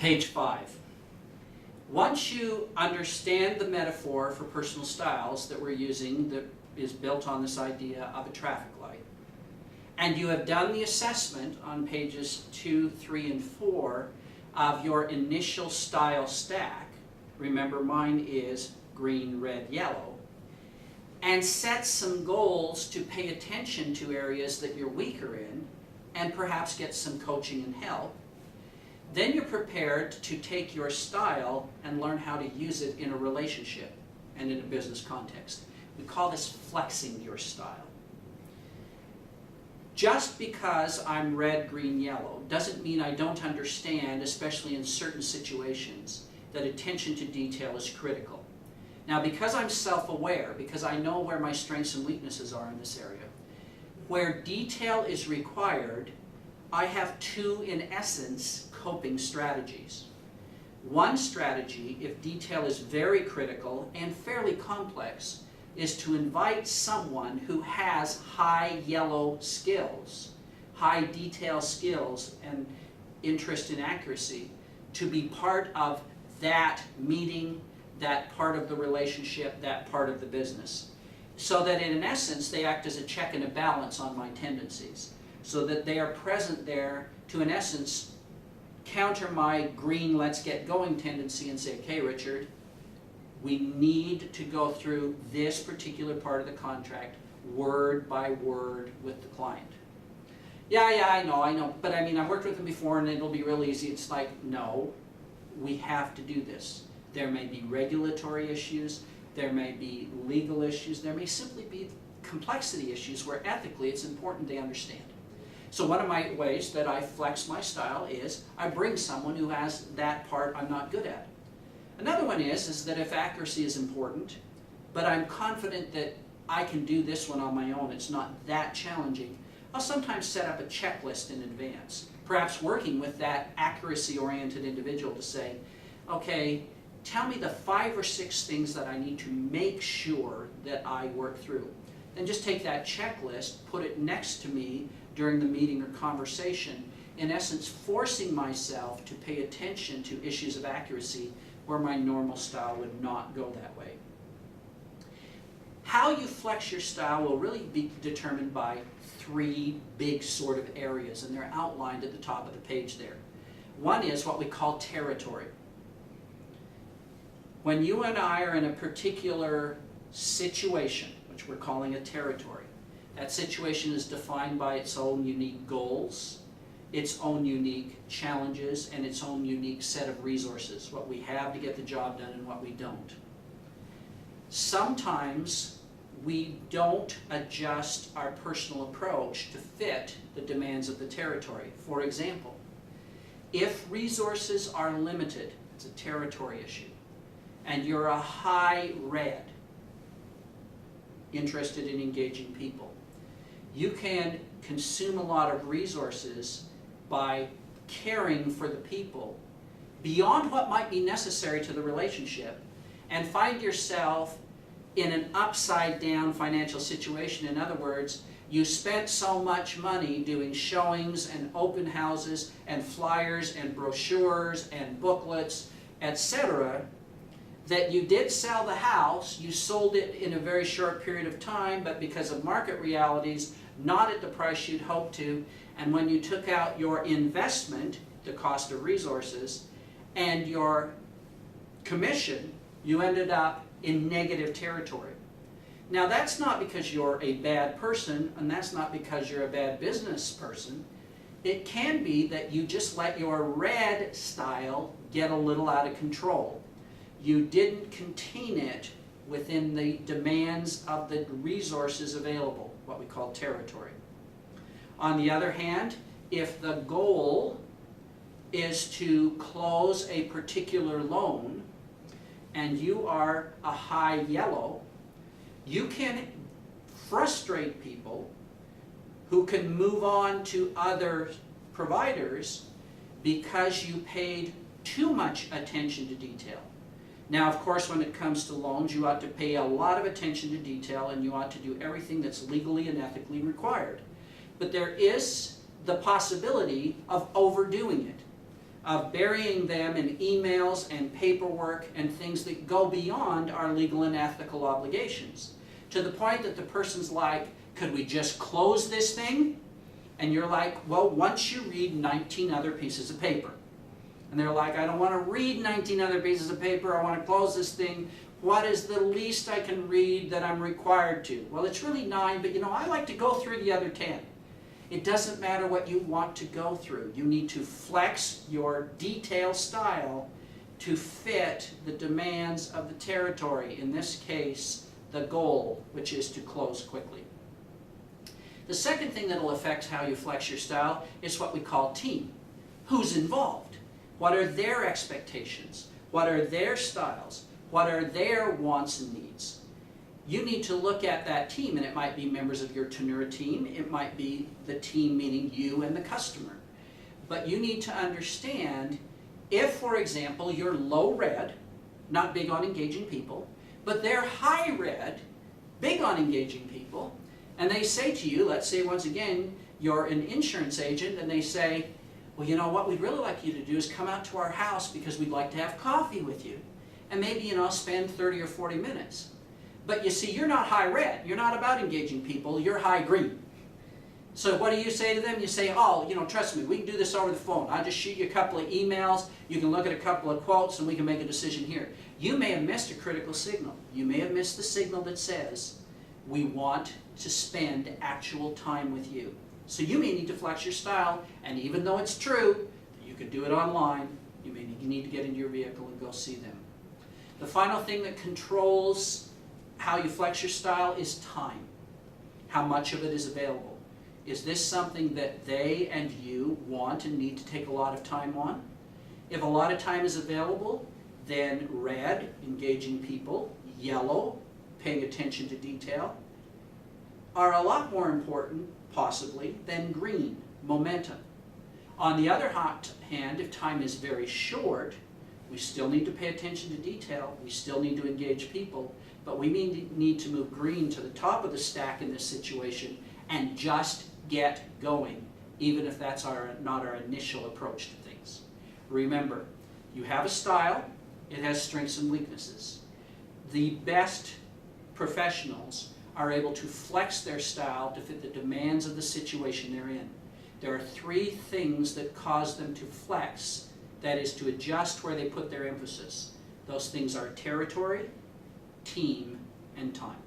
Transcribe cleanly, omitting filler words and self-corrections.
Page 5. Once you understand the metaphor for personal styles that we're using that is built on this idea of a traffic light, and you have done the assessment on pages 2, 3, and 4 of your initial style stack, remember mine is green, red, yellow, and set some goals to pay attention to areas that you're weaker in and perhaps get some coaching and help, then you're prepared to take your style and learn how to use it in a relationship and in a business context. We call this flexing your style. Just because I'm red, green, yellow doesn't mean I don't understand, especially in certain situations, that attention to detail is critical. Now, because I'm self-aware, because I know where my strengths and weaknesses are in this area, where detail is required, I have two, in essence, coping strategies. One strategy, if detail is very critical and fairly complex, is to invite someone who has high yellow skills, high detail skills and interest in accuracy, to be part of that meeting, that part of the relationship, that part of the business. So that in essence, they act as a check and a balance on my tendencies. So that they are present there to, in essence, counter my green let's get going tendency and say, okay, Richard, we need to go through this particular part of the contract word by word with the client. Yeah, I know, but I mean, I've worked with them before and it'll be real easy. It's like, no, we have to do this. There may be regulatory issues, there may be legal issues, there may simply be complexity issues where ethically it's important they understand. So one of my ways that I flex my style is I bring someone who has that part I'm not good at. Another one is that if accuracy is important, but I'm confident that I can do this one on my own, it's not that challenging, I'll sometimes set up a checklist in advance, perhaps working with that accuracy-oriented individual to say, okay, tell me the 5 or 6 things that I need to make sure that I work through. Then just take that checklist, put it next to me during the meeting or conversation, in essence forcing myself to pay attention to issues of accuracy where my normal style would not go that way. How you flex your style will really be determined by 3 big sort of areas, and they're outlined at the top of the page there. One is what we call territory. When you and I are in a particular situation, which we're calling a territory, that situation is defined by its own unique goals, its own unique challenges, and its own unique set of resources, what we have to get the job done and what we don't. Sometimes we don't adjust our personal approach to fit the demands of the territory. For example, if resources are limited, it's a territory issue, and you're a high red, interested in engaging people, you can consume a lot of resources by caring for the people beyond what might be necessary to the relationship, and find yourself in an upside down financial situation. In other words, you spent so much money doing showings and open houses and flyers and brochures and booklets, etc., that you did sell the house, you sold it in a very short period of time, but because of market realities, not at the price you'd hoped to, and when you took out your investment, the cost of resources, and your commission, you ended up in negative territory. Now that's not because you're a bad person, and that's not because you're a bad business person. It can be that you just let your red style get a little out of control. You didn't contain it within the demands of the resources available, what we call territory. On the other hand, if the goal is to close a particular loan and you are a high yellow, you can frustrate people who can move on to other providers because you paid too much attention to detail. Now, of course, when it comes to loans, you ought to pay a lot of attention to detail and you ought to do everything that's legally and ethically required. But there is the possibility of overdoing it. of burying them in emails and paperwork and things that go beyond our legal and ethical obligations. To the point that the person's like, could we just close this thing? And you're like, well, once you read 19 other pieces of paper. And they're like, I don't want to read 19 other pieces of paper, I want to close this thing. What is the least I can read that I'm required to? Well, it's really 9, but I like to go through the other 10. It doesn't matter what you want to go through. You need to flex your detail style to fit the demands of the territory. In this case, the goal, which is to close quickly. The second thing that will affect how you flex your style is what we call team. Who's involved? What are their expectations? What are their styles? What are their wants and needs? You need to look at that team, and it might be members of your tenure team, it might be the team meaning you and the customer. But you need to understand if, for example, you're low red, not big on engaging people, but they're high red, big on engaging people, and they say to you, let's say once again, you're an insurance agent, and they say, well, what we'd really like you to do is come out to our house because we'd like to have coffee with you. And maybe, spend 30 or 40 minutes. But you see, you're not high red. You're not about engaging people. You're high green. So what do you say to them? You say, oh, trust me, we can do this over the phone. I'll just shoot you a couple of emails. You can look at a couple of quotes, and we can make a decision here. You may have missed a critical signal. You may have missed the signal that says, we want to spend actual time with you. So you may need to flex your style, and even though it's true that you could do it online, you may need to get into your vehicle and go see them. The final thing that controls how you flex your style is time. How much of it is available? Is this something that they and you want and need to take a lot of time on? If a lot of time is available, then red, engaging people, yellow, paying attention to detail, are a lot more important, possibly, than green, momentum. On the other hand, if time is very short, we still need to pay attention to detail, we still need to engage people, but we need to move green to the top of the stack in this situation and just get going, even if that's not our initial approach to things. Remember, you have a style, it has strengths and weaknesses. The best professionals are able to flex their style to fit the demands of the situation they're in. There are 3 things that cause them to flex, that is, to adjust where they put their emphasis. Those things are territory, team, and time.